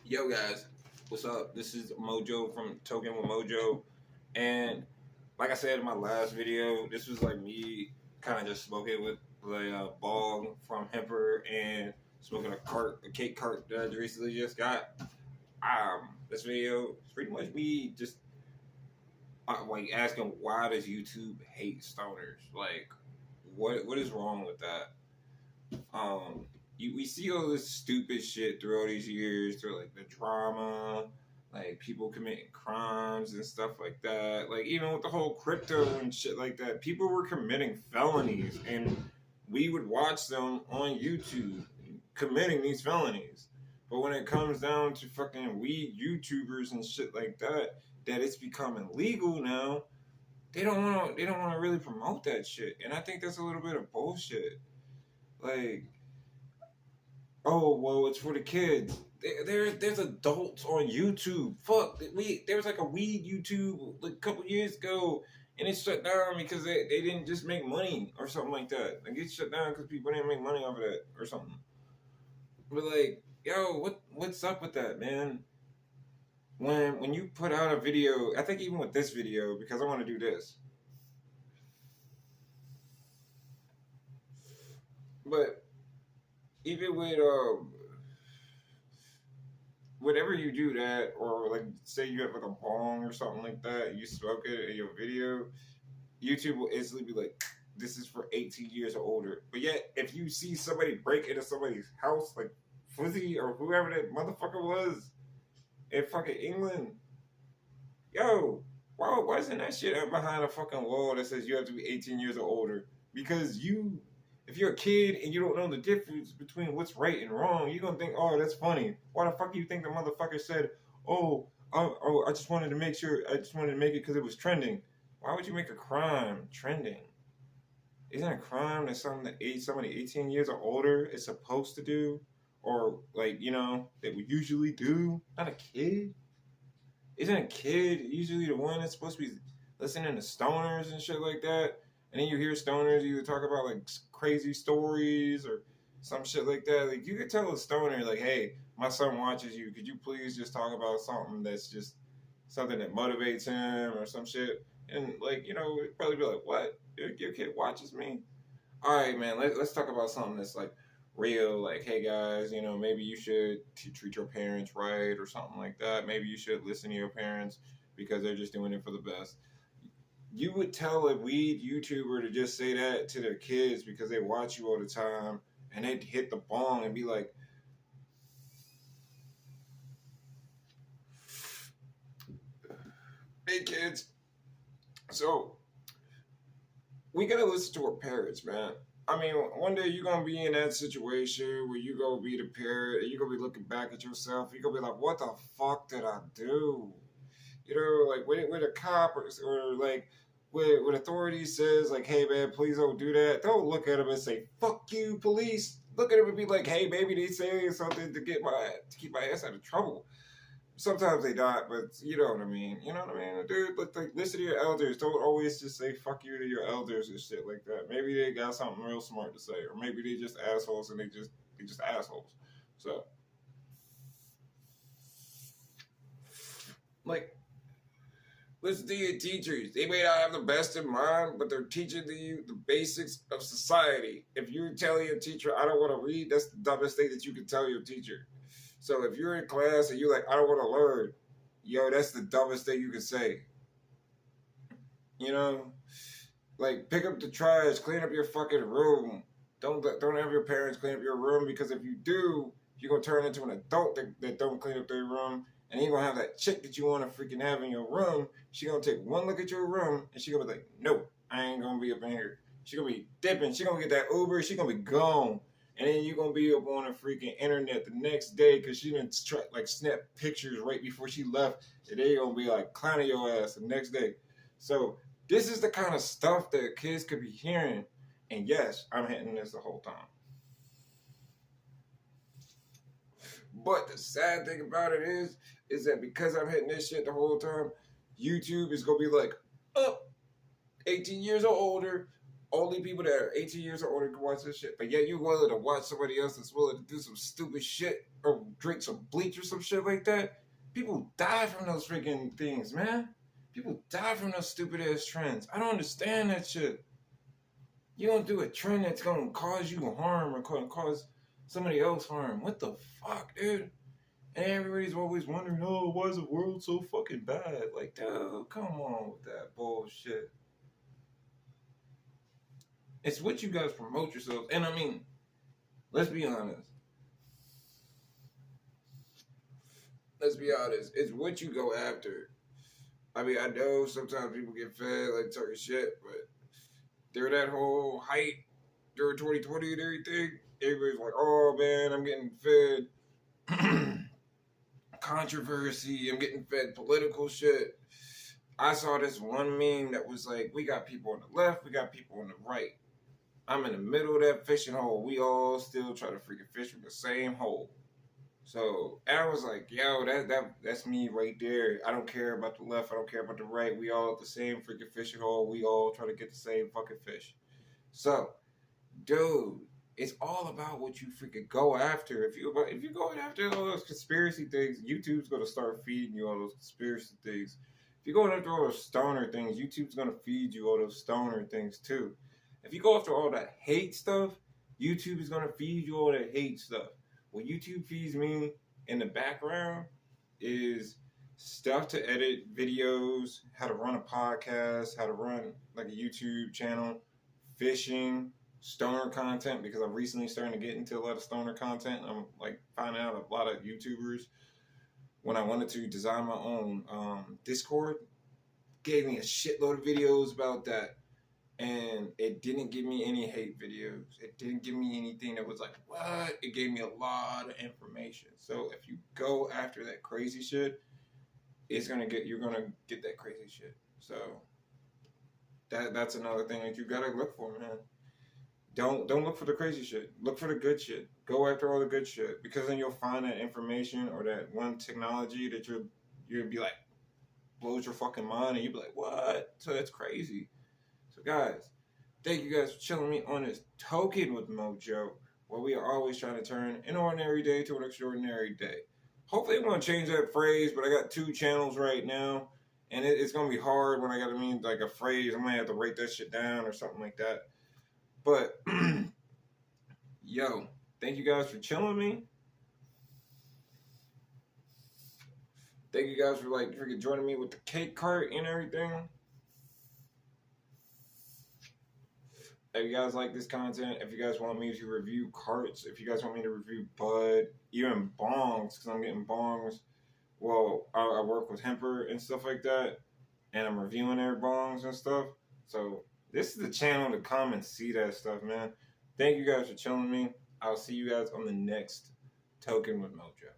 Yo guys, what's up? This is Mojo from Token with Mojo, and like I said in my last video, this was like me kind of just smoking with the bong from Hemper and smoking a cake cart that I recently just got. This video is pretty much me just like asking why does YouTube hate stoners? Like, what is wrong with that? Um, we see all this stupid shit through all these years, through like the drama, like people committing crimes and stuff like that. Like even with the whole crypto and shit like that, people were committing felonies, and we would watch them on YouTube committing these felonies. But when it comes down to fucking weed YouTubers and shit like that, that it's becoming legal now, they don't want to. They don't want to really promote that shit, and I think that's a little bit of bullshit. Like, oh well, it's for the kids. There's adults on YouTube. Fuck, there was like a weed YouTube like a couple years ago, and it shut down because they didn't just make money or something like that. Like it shut down because people didn't make money off of that or something. But like, yo, what's up with that, man? When you put out a video, I think even with this video, because I want to do this, but even with whenever you do that, or like say you have like a bong or something like that, and you smoke it in your video, YouTube will instantly be like, "This is for 18 years or older." But yet, if you see somebody break into somebody's house, like Fuzzy or whoever that motherfucker was in fucking England, yo, why isn't that shit up behind a fucking wall that says you have to be 18 years or older? Because if you're a kid and you don't know the difference between what's right and wrong, you're gonna think, oh, that's funny. Why the fuck do you think the motherfucker said, I just wanted to make sure, I just wanted to make it because it was trending? Why would you make a crime trending? Isn't a crime that something that somebody 18 years or older is supposed to do? Or, like, that we usually do? Not a kid? Isn't a kid usually the one that's supposed to be listening to stoners and shit like that? And then you hear stoners either talk about like crazy stories or some shit like that. Like you could tell a stoner like, "Hey, my son watches you. Could you please just talk about something that's just something that motivates him or some shit?" And like it'd probably be like, "What? Your kid watches me?" All right, man. Let's talk about something that's like real. Like, hey guys, maybe you should treat your parents right or something like that. Maybe you should listen to your parents because they're just doing it for the best. You would tell a weed YouTuber to just say that to their kids because they watch you all the time, and they'd hit the bong and be like, "Hey kids, so we gotta listen to our parents, man." I mean, one day you're gonna be in that situation where you gonna be the parent and you're gonna be looking back at yourself. You're gonna be like, "What the fuck did I do?" Like when a cop or like when authority says like, "Hey man, please don't do that," don't look at him and say, "Fuck you, police." Look at him and be like, "Hey, maybe they saying something to keep my ass out of trouble." Sometimes they not, but you know what I mean. You know what I mean, dude. Like listen to your elders. Don't always just say "fuck you" to your elders and shit like that. Maybe they got something real smart to say, or maybe they just assholes and they just assholes. So like listen to your teachers. They may not have the best in mind, but they're teaching to you the basics of society. If you're telling your teacher, "I don't want to read," that's the dumbest thing that you can tell your teacher. So if you're in class and you're like, "I don't want to learn," yo, that's the dumbest thing you can say. You know, like pick up the trash, clean up your fucking room. Don't have your parents clean up your room because if you do, you're gonna turn into an adult that don't clean up their room, and you're gonna have that chick that you want to freaking have in your room. She gonna take one look at your room and she gonna be like, "Nope, I ain't gonna be up in here." She gonna be dipping. She gonna get that Uber. She gonna be gone. And then you're gonna be up on the freaking internet the next day because she didn't like snap pictures right before she left, and they gonna be like clowning your ass the next day. So this is the kind of stuff that kids could be hearing. And yes, I'm hitting this the whole time. But the sad thing about it is that because I'm hitting this shit the whole time, YouTube is gonna be like, "Oh, 18 years or older, only people that are 18 years or older can watch this shit. But yet you're willing to watch somebody else that's willing to do some stupid shit or drink some bleach or some shit like that. People die from those freaking things, man. People die from those stupid ass trends. I don't understand that shit. You don't do a trend that's gonna cause you harm or cause somebody else harm. What the fuck, dude? And everybody's always wondering, oh, why is the world so fucking bad? Like, dude, come on with that bullshit. It's what you guys promote yourselves. And I mean, let's be honest. It's what you go after. I mean, I know sometimes people get fed like talking shit, but during that whole hype during 2020 and everything, everybody's like, oh man, I'm getting fed controversy, I'm getting fed political shit. I saw this one meme that was like, we got people on the left, we got people on the right. I'm in the middle of that fishing hole. We all still try to freaking fish from the same hole. So I was like, yo, that's me right there. I don't care about the left. I don't care about the right. We all at the same freaking fishing hole. We all try to get the same fucking fish. So, dude, it's all about what you freaking go after. If you're going after all those conspiracy things, YouTube's gonna start feeding you all those conspiracy things. If you're going after all those stoner things, YouTube's gonna feed you all those stoner things too. If you go after all that hate stuff, YouTube is gonna feed you all that hate stuff. What YouTube feeds me in the background is stuff to edit videos, how to run a podcast, how to run like a YouTube channel, fishing, stoner content, because I'm recently starting to get into a lot of stoner content. I'm like finding out a lot of YouTubers. When I wanted to design my own Discord, gave me a shitload of videos about that. And it didn't give me any hate videos. It didn't give me anything that was like, what? It gave me a lot of information. So if you go after that crazy shit, you're gonna get that crazy shit. So that's another thing that you gotta look for, man. Don't look for the crazy shit. Look for the good shit. Go after all the good shit, because then you'll find that information or that one technology that you'll be like, blows your fucking mind, and you'll be like, what? So that's crazy. So guys, thank you guys for chilling me on this Token with Mojo, where we are always trying to turn an ordinary day to an extraordinary day. Hopefully I'm going to change that phrase, but I got 2 channels right now, and it's going to be hard when I got to mean like a phrase. I might have to write that shit down or something like that. But, yo, thank you guys for chilling with me. Thank you guys for freaking joining me with the cake cart and everything. If you guys like this content, if you guys want me to review carts, if you guys want me to review bud, even bongs, because I'm getting bongs. Well, I work with Hemper and stuff like that, and I'm reviewing their bongs and stuff. So this is the channel to come and see that stuff, man. Thank you guys for chilling me. I'll see you guys on the next Token with Mojo.